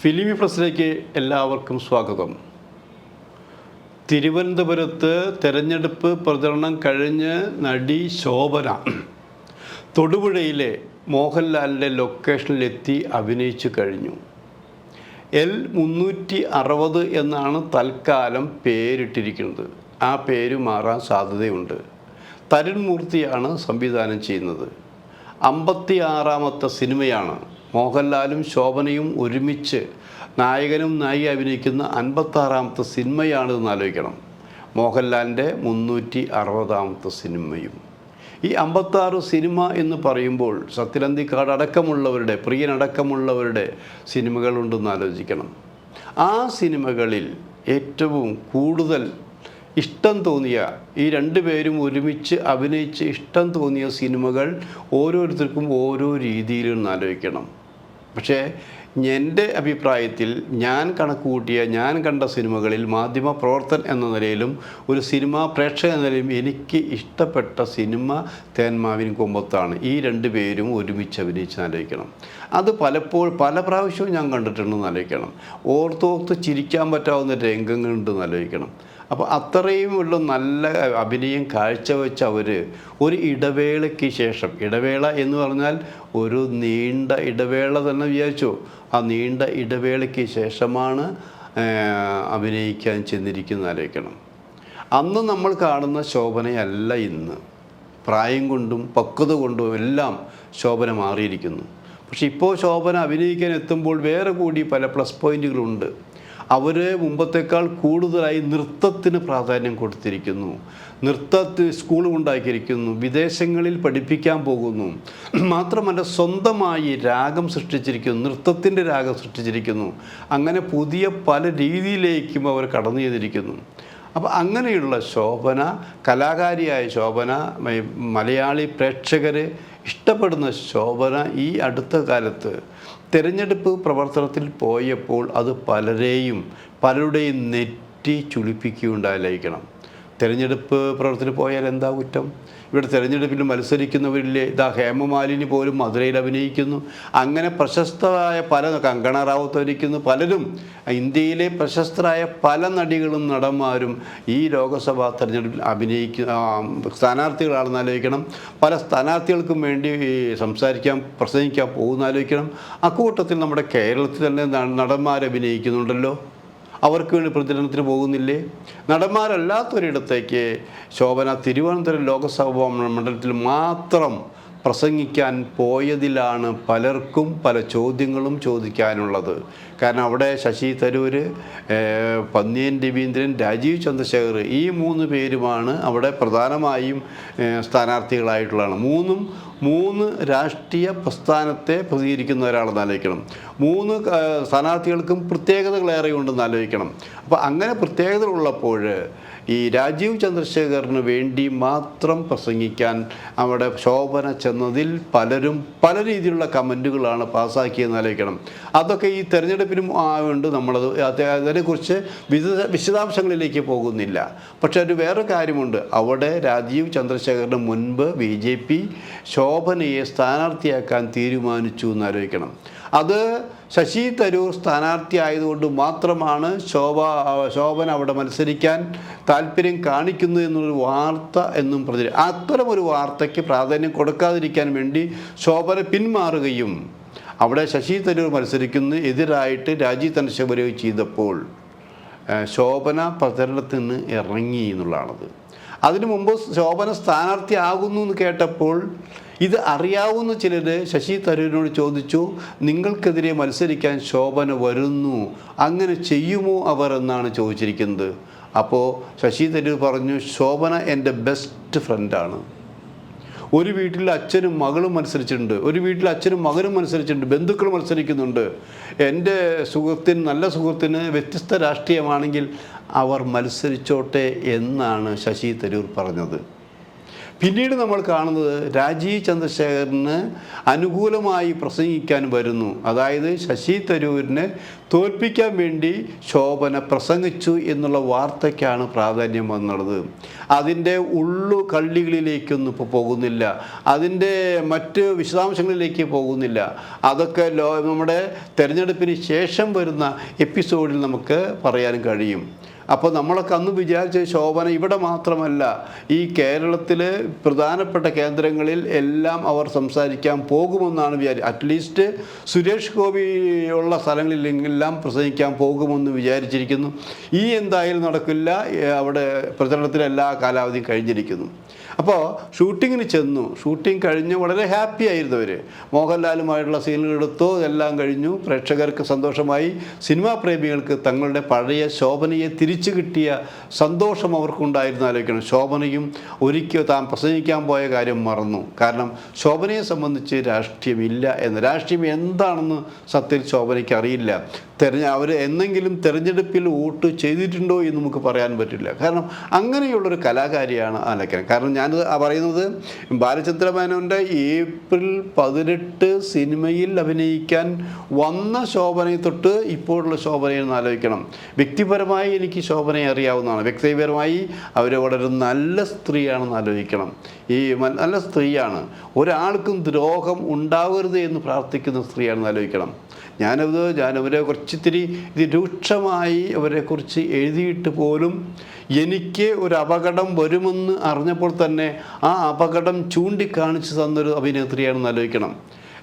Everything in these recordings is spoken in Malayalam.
ഫിലിമി പ്ലസിലേക്ക് എല്ലാവർക്കും സ്വാഗതം. തിരുവനന്തപുരത്ത് തെരഞ്ഞെടുപ്പ് പ്രചരണം കഴിഞ്ഞ് നടി ശോഭന തൊടുപുഴയിലെ മോഹൻലാലിൻ്റെ ലൊക്കേഷനിലെത്തി അഭിനയിച്ചു കഴിഞ്ഞു. L360 എന്നാണ് തൽക്കാലം പേരിട്ടിരിക്കുന്നത്. ആ പേര് മാറാൻ സാധ്യതയുണ്ട്. തരുൺ മൂർത്തിയാണ് സംവിധാനം ചെയ്യുന്നത്. 56ാമത്തെ സിനിമയാണ്. മോഹൻലാലും ശോഭനയും ഒരുമിച്ച് നായകനും നായിക അഭിനയിക്കുന്ന 56ാമത്തെ സിനിമയാണെന്ന് ആലോചിക്കണം. മോഹൻലാലിൻ്റെ 360ാമത്തെ സിനിമയും. ഈ 56 സിനിമ എന്ന് പറയുമ്പോൾ സത്യനന്ദിക്കാട് അടക്കമുള്ളവരുടെ പ്രിയനടക്കമുള്ളവരുടെ സിനിമകളുണ്ടെന്ന് ആലോചിക്കണം. ആ സിനിമകളിൽ ഏറ്റവും കൂടുതൽ ഇഷ്ടം തോന്നിയ ഈ രണ്ടുപേരും ഒരുമിച്ച് അഭിനയിച്ച് ഇഷ്ടം തോന്നിയ സിനിമകൾ ഓരോരുത്തർക്കും ഓരോ രീതിയിലും ആലോചിക്കണം. പക്ഷേ എൻ്റെ അഭിപ്രായത്തിൽ ഞാൻ കണക്കുകൂട്ടിയ ഞാൻ കണ്ട സിനിമകളിൽ മാധ്യമ പ്രവർത്തകൻ എന്ന നിലയിലും ഒരു സിനിമാ പ്രേക്ഷകൻ എന്ന നിലയിലും എനിക്ക് ഇഷ്ടപ്പെട്ട സിനിമ തേന്മാവിൻ കൊമ്പത്താണ്. ഈ രണ്ടുപേരും ഒരുമിച്ച് അഭിനയിച്ച് ആലോചിക്കണം. അത് പല പ്രാവശ്യവും ഞാൻ കണ്ടിട്ടുണ്ടെന്ന് ആലോചിക്കണം. ഓർത്തോർത്ത് ചിരിക്കാൻ പറ്റാവുന്ന രംഗങ്ങളുണ്ടെന്ന് ആലോചിക്കണം. അപ്പോൾ അത്രയുമുള്ള നല്ല അഭിനയം കാഴ്ചവെച്ച അവർ ഒരു ഇടവേളയ്ക്ക് ശേഷം, ഇടവേള എന്ന് പറഞ്ഞാൽ ഒരു നീണ്ട ഇടവേള തന്നെ വിചാരിച്ചു, ആ നീണ്ട ഇടവേളയ്ക്ക് ശേഷമാണ് അഭിനയിക്കാൻ ചെന്നിരിക്കുന്നത് ആലോചിക്കണം. അന്ന് നമ്മൾ കാണുന്ന ശോഭനയല്ല ഇന്ന്. പ്രായം കൊണ്ടും പക്വത കൊണ്ടും എല്ലാം ശോഭന മാറിയിരിക്കുന്നു. പക്ഷെ ഇപ്പോൾ ശോഭന അഭിനയിക്കാൻ എത്തുമ്പോൾ വേറെ കൂടി പല പ്ലസ് പോയിൻറ്റുകളുണ്ട്. അവർ മുമ്പത്തേക്കാൾ കൂടുതലായി നൃത്തത്തിന് പ്രാധാന്യം കൊടുത്തിരിക്കുന്നു. നൃത്തത്തിന് സ്കൂൾ ഉണ്ടാക്കിയിരിക്കുന്നു. വിദേശങ്ങളിൽ പഠിപ്പിക്കാൻ പോകുന്നു. മാത്രമല്ല സ്വന്തമായി രാഗം സൃഷ്ടിച്ചിരിക്കുന്നു. നൃത്തത്തിൻ്റെ രാഗം സൃഷ്ടിച്ചിരിക്കുന്നു. അങ്ങനെ പുതിയ പല രീതിയിലേക്കും അവർ കടന്നു ചെയ്തിരിക്കുന്നു. അപ്പോൾ അങ്ങനെയുള്ള ശോഭന, കലാകാരിയായ ശോഭന, മലയാളി പ്രേക്ഷകർ ഇഷ്ടപ്പെടുന്ന ശോഭന ഈ അടുത്ത കാലത്ത് തെരഞ്ഞെടുപ്പ് പ്രവർത്തനത്തിൽ പോയപ്പോൾ അത് പലരുടെയും നെറ്റി ചുളിപ്പിക്കുകയുണ്ടായിരിക്കണം. തെരഞ്ഞെടുപ്പ് പ്രവർത്തനത്തിൽ പോയാൽ എന്താ കുറ്റം? ഇവിടെ തെരഞ്ഞെടുപ്പിൽ മത്സരിക്കുന്നവരിലെ ഹേമമാലിനി പോലും മധുരയിൽ അഭിനയിക്കുന്നു. അങ്ങനെ പ്രശസ്തരായ കങ്കണ റാവത്ത് അഭിനയിക്കുന്നു. പലരും ഇന്ത്യയിലെ പ്രശസ്തരായ പല നടികളും നടന്മാരും ഈ ലോക്സഭാ തെരഞ്ഞെടുപ്പിൽ സ്ഥാനാർത്ഥികളാണെന്ന് ആലോചിക്കണം. പല സ്ഥാനാർത്ഥികൾക്കും വേണ്ടി പ്രസംഗിക്കാൻ പോകുന്ന ആലോചിക്കണം. അക്കൂട്ടത്തിൽ നമ്മുടെ കേരളത്തിൽ തന്നെ നടന്മാർ അഭിനയിക്കുന്നുണ്ടല്ലോ. അവർക്ക് വേണ്ടി പ്രചരണത്തിന് പോകുന്നില്ലേ? നടന്മാരല്ലാത്തൊരിടത്തേക്ക് ശോഭന തിരുവനന്തപുരം ലോക്സഭാ മണ്ഡലത്തിൽ മാത്രം പ്രസംഗിക്കാൻ പോയതിലാണ് പലർക്കും പല ചോദ്യങ്ങളും ചോദിക്കാനുള്ളത്. കാരണം അവിടെ ശശി തരൂർ, പന്നിയൻ രവീന്ദ്രൻ, രാജീവ് ചന്ദ്രശേഖർ ഈ 3 പേരുമാണ് അവിടെ പ്രധാനമായും സ്ഥാനാർത്ഥികളായിട്ടുള്ളതാണ്. മൂന്ന് രാഷ്ട്രീയ പ്രസ്ഥാനത്തെ പ്രതികരിക്കുന്ന ഒരാളെന്ന് ആലോചിക്കണം. 3 സ്ഥാനാർത്ഥികൾക്കും പ്രത്യേകതകളേറെ ഉണ്ടെന്ന് ആലോചിക്കണം. അപ്പോൾ അങ്ങനെ പ്രത്യേകതകളുള്ളപ്പോൾ ഈ രാജീവ് ചന്ദ്രശേഖറിന് വേണ്ടി മാത്രം പ്രസംഗിക്കാൻ അവിടെ ശോഭന ചെന്നതിൽ പലരും പല രീതിയിലുള്ള കമൻറ്റുകളാണ് പാസ്സാക്കിയെന്ന് ആലോചിക്കണം. അതൊക്കെ ഈ തെരഞ്ഞെടുപ്പിനും ആയതുകൊണ്ട് നമ്മളത് അതിനെക്കുറിച്ച് വിശദാംശങ്ങളിലേക്ക് പോകുന്നില്ല. പക്ഷെ ഒരു വേറെ കാര്യമുണ്ട്. അവിടെ രാജീവ് ചന്ദ്രശേഖറിന് മുൻപ് BJP ശോഭനയെ സ്ഥാനാർത്ഥിയാക്കാൻ തീരുമാനിച്ചു എന്നാലോചിക്കണം. അത് ശശി തരൂർ സ്ഥാനാർത്ഥി ആയതുകൊണ്ട് മാത്രമാണ് ശോഭന അവിടെ മത്സരിക്കാൻ താല്പര്യം കാണിക്കുന്നു എന്നൊരു വാർത്ത എന്നും അത്തരമൊരു വാർത്തയ്ക്ക് പ്രാധാന്യം കൊടുക്കാതിരിക്കാൻ വേണ്ടി ശോഭന പിന്മാറുകയും അവിടെ ശശി തരൂർ മത്സരിക്കുന്ന എതിരായിട്ട് രാജീവ് ചന്ദ്രശേഖർ ചെയ്തപ്പോൾ ശോഭന പ്രചരണത്തിന് ഇറങ്ങി എന്നുള്ളതാണത്. അതിനു മുമ്പ് ശോഭന സ്ഥാനാർത്ഥി ആകുന്നു എന്ന് കേട്ടപ്പോൾ ഇത് അറിയാവുന്ന ചിലർ ശശി തരൂരിനോട് ചോദിച്ചു, നിങ്ങൾക്കെതിരെ മത്സരിക്കാൻ ശോഭന വരുന്നു, അങ്ങനെ ചെയ്യുമോ അവർ എന്നാണ് ചോദിച്ചിരിക്കുന്നത്. അപ്പോൾ ശശി തരൂർ പറഞ്ഞു, ശോഭന എൻ്റെ ബെസ്റ്റ് ഫ്രണ്ടാണ്. ഒരു വീട്ടിൽ അച്ഛനും മകളും മത്സരിച്ചിട്ടുണ്ട്, ഒരു വീട്ടിൽ അച്ഛനും മകനും മത്സരിച്ചിട്ടുണ്ട്, ബന്ധുക്കൾ മത്സരിക്കുന്നുണ്ട്. എൻ്റെ നല്ല സുഹൃത്തിന് വ്യത്യസ്ത രാഷ്ട്രീയമാണെങ്കിൽ അവർ മത്സരിച്ചോട്ടെ എന്നാണ് ശശി തരൂർ പറഞ്ഞത്. പിന്നീട് നമ്മൾ കാണുന്നത് രാജീവ് ചന്ദ്രശേഖരന് അനുകൂലമായി പ്രസംഗിക്കാൻ വരുന്നു. അതായത് ശശി തരൂരിനെ തോൽപ്പിക്കാൻ വേണ്ടി ശോഭന പ്രസംഗിച്ചു എന്നുള്ള വാർത്തയ്ക്കാണ് പ്രാധാന്യം വന്നുള്ളത്. അതിൻ്റെ കള്ളികളിലേക്കൊന്നും ഇപ്പോൾ പോകുന്നില്ല, അതിൻ്റെ മറ്റ് വിശദാംശങ്ങളിലേക്ക് പോകുന്നില്ല. അതൊക്കെ നമ്മുടെ തെരഞ്ഞെടുപ്പിന് ശേഷം വരുന്ന എപ്പിസോഡിൽ നമുക്ക് പറയാൻ കഴിയും. അപ്പോൾ നമ്മളൊക്കെ അന്ന് വിചാരിച്ച ശോഭന ഇവിടെ മാത്രമല്ല, ഈ കേരളത്തിൽ പ്രധാനപ്പെട്ട കേന്ദ്രങ്ങളിൽ എല്ലാം അവർ സംസാരിക്കാൻ പോകുമെന്നാണ് അറ്റ്ലീസ്റ്റ് സുരേഷ് ഗോപി ഉള്ള സ്ഥലങ്ങളിലെല്ലാം പ്രസംഗിക്കാൻ പോകുമെന്ന് വിചാരിച്ചിരിക്കുന്നു. എന്തായാലും നടക്കില്ല. അവിടെ പ്രചരണത്തിന് എല്ലാ കാലാവധിയും കഴിഞ്ഞിരിക്കുന്നു. അപ്പോൾ ഷൂട്ടിങ്ങിന് ചെന്നു. ഷൂട്ടിംഗ് കഴിഞ്ഞ് വളരെ ഹാപ്പി ആയിരുന്നു അവർ. മോഹൻലാലുമായിട്ടുള്ള സീനുകൾ എടുത്തു, എല്ലാം കഴിഞ്ഞു. പ്രേക്ഷകർക്ക് സന്തോഷമായി. സിനിമാ പ്രേമികൾക്ക് തങ്ങളുടെ പഴയ ശോഭനയെ തിരിച്ചു കിട്ടിയ സന്തോഷം അവർക്കുണ്ടായിരുന്നു. ആലോചിക്കണം, ശോഭനയും ഒരിക്കൽ താൻ പ്രസംഗിക്കാൻ പോയ കാര്യം മറന്നു. കാരണം ശോഭനയെ സംബന്ധിച്ച് രാഷ്ട്രീയമില്ല രാഷ്ട്രീയം എന്താണെന്ന് സത്യത്തിൽ ശോഭനയ്ക്ക് അറിയില്ല. അവർ എന്നെങ്കിലും തെരഞ്ഞെടുപ്പിൽ വോട്ട് ചെയ്തിട്ടുണ്ടോ എന്ന് നമുക്ക് പറയാൻ പറ്റില്ല. കാരണം അങ്ങനെയുള്ളൊരു കലാകാരിയാണ് ആലക്കൻ. കാരണം ഞാനത് പറയുന്നത് ബാലചന്ദ്ര മേനോൻ്റെ ഏപ്രിൽ 18 സിനിമയിൽ അഭിനയിക്കാൻ വന്ന ശോഭനയെ തൊട്ട് ഇപ്പോഴുള്ള ശോഭനയെന്ന് ആലോചിക്കണം. വ്യക്തിപരമായി എനിക്ക് ശോഭനയെ അറിയാവുന്നതാണ്. വ്യക്തിപരമായി അവർ വളരെ നല്ല സ്ത്രീയാണെന്ന് ആലോചിക്കണം. നല്ല സ്ത്രീയാണ്. ഒരാൾക്കും ദ്രോഹം ഉണ്ടാവരുത് എന്ന് പ്രാർത്ഥിക്കുന്ന സ്ത്രീയാണെന്ന് ആലോചിക്കണം. ഞാനവരെ കുറച്ചിത്തിരി രൂക്ഷമായി അവരെക്കുറിച്ച് എഴുതിയിട്ട് പോലും എനിക്ക് ഒരു അപകടം വരുമെന്ന് അറിഞ്ഞപ്പോൾ തന്നെ ആ അപകടം ചൂണ്ടിക്കാണിച്ച് തന്നൊരു അഭിനേത്രിയാണെന്ന് ആലോചിക്കണം.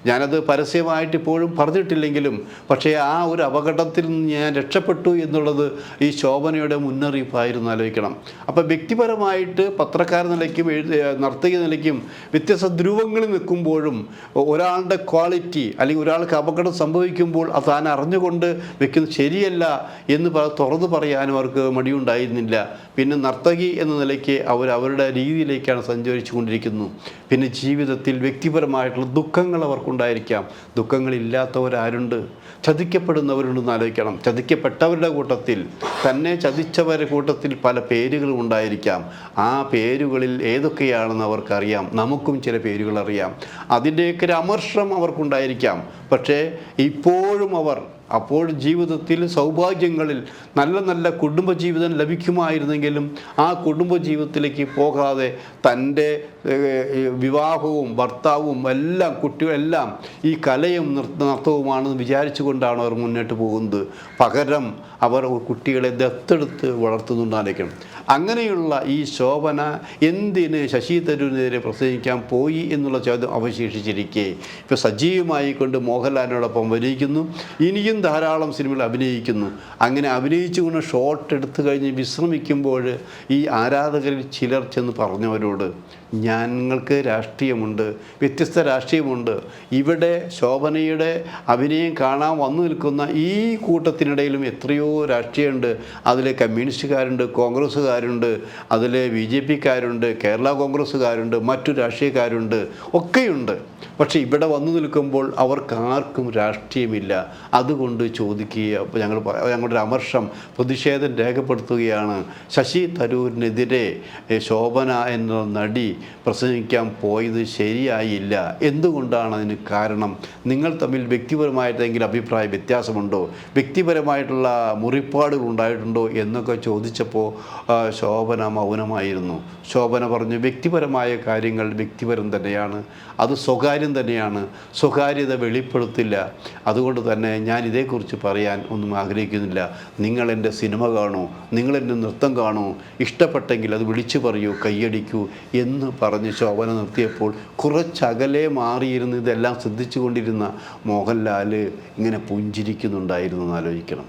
ഞാനത് പരസ്യമായിട്ട് ഇപ്പോഴും പറഞ്ഞിട്ടില്ലെങ്കിലും പക്ഷേ ആ ഒരു അപകടത്തിൽ നിന്ന് ഞാൻ രക്ഷപ്പെട്ടു എന്നുള്ളത് ഈ ശോഭനയുടെ മുന്നറിയിപ്പായിരുന്നു ആലോചിക്കണം. അപ്പോൾ വ്യക്തിപരമായിട്ട് പത്രക്കാർ നിലയ്ക്കും നർത്തകി നിലയ്ക്കും വ്യത്യസ്ത ധ്രുവങ്ങളിൽ നിൽക്കുമ്പോഴും ഒരാളുടെ ക്വാളിറ്റി അല്ലെങ്കിൽ ഒരാൾക്ക് അപകടം സംഭവിക്കുമ്പോൾ അത് താൻ അറിഞ്ഞുകൊണ്ട് വെക്കുന്നത് ശരിയല്ല എന്ന് തുറന്നു പറയാനും അവർക്ക് മടിയുണ്ടായിരുന്നില്ല. പിന്നെ നർത്തകി എന്ന നിലയ്ക്ക് അവരുടെ രീതിയിലേക്കാണ് സഞ്ചരിച്ചു കൊണ്ടിരിക്കുന്നു. പിന്നെ ജീവിതത്തിൽ വ്യക്തിപരമായിട്ടുള്ള ദുഃഖങ്ങൾ അവർക്കുണ്ടായിരിക്കാം. ദുഃഖങ്ങളില്ലാത്തവരാരുണ്ട്? ചതിക്കപ്പെടുന്നവരുണ്ടെന്ന് ആലോചിക്കണം. ചതിക്കപ്പെട്ടവരുടെ കൂട്ടത്തിൽ തന്നെ ചതിച്ചവരുടെ കൂട്ടത്തിൽ പല പേരുകളും ഉണ്ടായിരിക്കാം. ആ പേരുകളിൽ ഏതൊക്കെയാണെന്ന് അവർക്കറിയാം. നമുക്കും ചില പേരുകൾ അറിയാം. അതിൻ്റെയൊക്കെ ഒരു അമർഷം അവർക്കുണ്ടായിരിക്കാം. പക്ഷേ ഇപ്പോഴും അപ്പോൾ ജീവിതത്തിൽ സൗഭാഗ്യങ്ങളിൽ നല്ല കുടുംബജീവിതം ലഭിക്കുമായിരുന്നെങ്കിലും ആ കുടുംബജീവിതത്തിലേക്ക് പോകാതെ തൻ്റെ വിവാഹവും ഭർത്താവും എല്ലാം കുട്ടികളെല്ലാം ഈ കലയും നൃത്തവുമാണെന്ന് വിചാരിച്ചുകൊണ്ടാണ് അവർ മുന്നോട്ട് പോകുന്നത്. പകരം അവർ കുട്ടികളെ ദത്തെടുത്ത് വളർത്തുന്നുണ്ടായിരിക്കണം. അങ്ങനെയുള്ള ഈ ശോഭന എന്തിന് ശശി തരൂരിനെതിരെ പ്രസംഗിക്കാൻ പോയി എന്നുള്ള ചോദ്യം അവശേഷിച്ചിരിക്കെ ഇപ്പോൾ സജീവമായി കൊണ്ട് മോഹൻലാലിനോടൊപ്പം അഭിനയിക്കുന്നു. ഇനിയും ധാരാളം സിനിമകൾ അഭിനയിക്കുന്നു. അങ്ങനെ അഭിനയിച്ചുകൊണ്ട് ഷോട്ട് എടുത്തു കഴിഞ്ഞ് വിശ്രമിക്കുമ്പോൾ ഈ ആരാധകരിൽ ചിലർ ചെന്ന് പറഞ്ഞവരോട്, ഞങ്ങൾക്ക് രാഷ്ട്രീയമുണ്ട്, വ്യത്യസ്ത രാഷ്ട്രീയമുണ്ട്. ഇവിടെ ശോഭനയുടെ അഭിനയം കാണാൻ വന്നു നിൽക്കുന്ന ഈ കൂട്ടത്തിനിടയിലും എത്രയോ രാഷ്ട്രീയമുണ്ട്. അതിൽ കമ്മ്യൂണിസ്റ്റുകാരുണ്ട്, കോൺഗ്രസ്സുകാരുണ്ട്, അതിൽ BJPക്കാരുണ്ട്, കേരള കോൺഗ്രസ്സുകാരുണ്ട്, മറ്റു രാഷ്ട്രീയക്കാരുണ്ട്, ഒക്കെയുണ്ട്. പക്ഷേ ഇവിടെ വന്നു നിൽക്കുമ്പോൾ അവർക്കാർക്കും രാഷ്ട്രീയമില്ല. അതുകൊണ്ട് ചോദിക്കുക, ഞങ്ങളുടെ അമർഷം പ്രതിഷേധം രേഖപ്പെടുത്തുകയാണ്. ശശി തരൂരിനെതിരെ ശോഭന എന്ന നടി പ്രസംഗിക്കാൻ പോയത് ശരിയായില്ല. എന്തുകൊണ്ടാണ് അതിന് കാരണം? നിങ്ങൾ തമ്മിൽ വ്യക്തിപരമായിട്ടെങ്കിലും അഭിപ്രായ വ്യത്യാസമുണ്ടോ? വ്യക്തിപരമായിട്ടുള്ള മുറിപ്പാടുകൾ ഉണ്ടായിട്ടുണ്ടോ എന്നൊക്കെ ചോദിച്ചപ്പോൾ ശോഭന മൗനമായിരുന്നു. ശോഭന പറഞ്ഞു, വ്യക്തിപരമായ കാര്യങ്ങൾ വ്യക്തിപരം തന്നെയാണ്, അത് സ്വകാര്യം തന്നെയാണ്, സ്വകാര്യത വെളിപ്പെടുത്തില്ല. അതുകൊണ്ട് തന്നെ ഞാൻ ഇതേക്കുറിച്ച് പറയാൻ ഒന്നും ആഗ്രഹിക്കുന്നില്ല. നിങ്ങൾ എൻ്റെ സിനിമ കാണൂ, നിങ്ങളെൻ്റെ നൃത്തം കാണൂ, ഇഷ്ടപ്പെട്ടെങ്കിൽ അത് വിളിച്ചു പറയൂ, കയ്യടിക്കൂ എന്ന് പറഞ്ഞ് ശോഭന നിർത്തിയപ്പോൾ കുറച്ചകലെ മാറിയിരുന്ന് ഇതെല്ലാം ശ്രദ്ധിച്ചു കൊണ്ടിരുന്ന മോഹൻലാൽ ഇങ്ങനെ പുഞ്ചിരിക്കുന്നുണ്ടായിരുന്നു എന്നാലോചിക്കണം.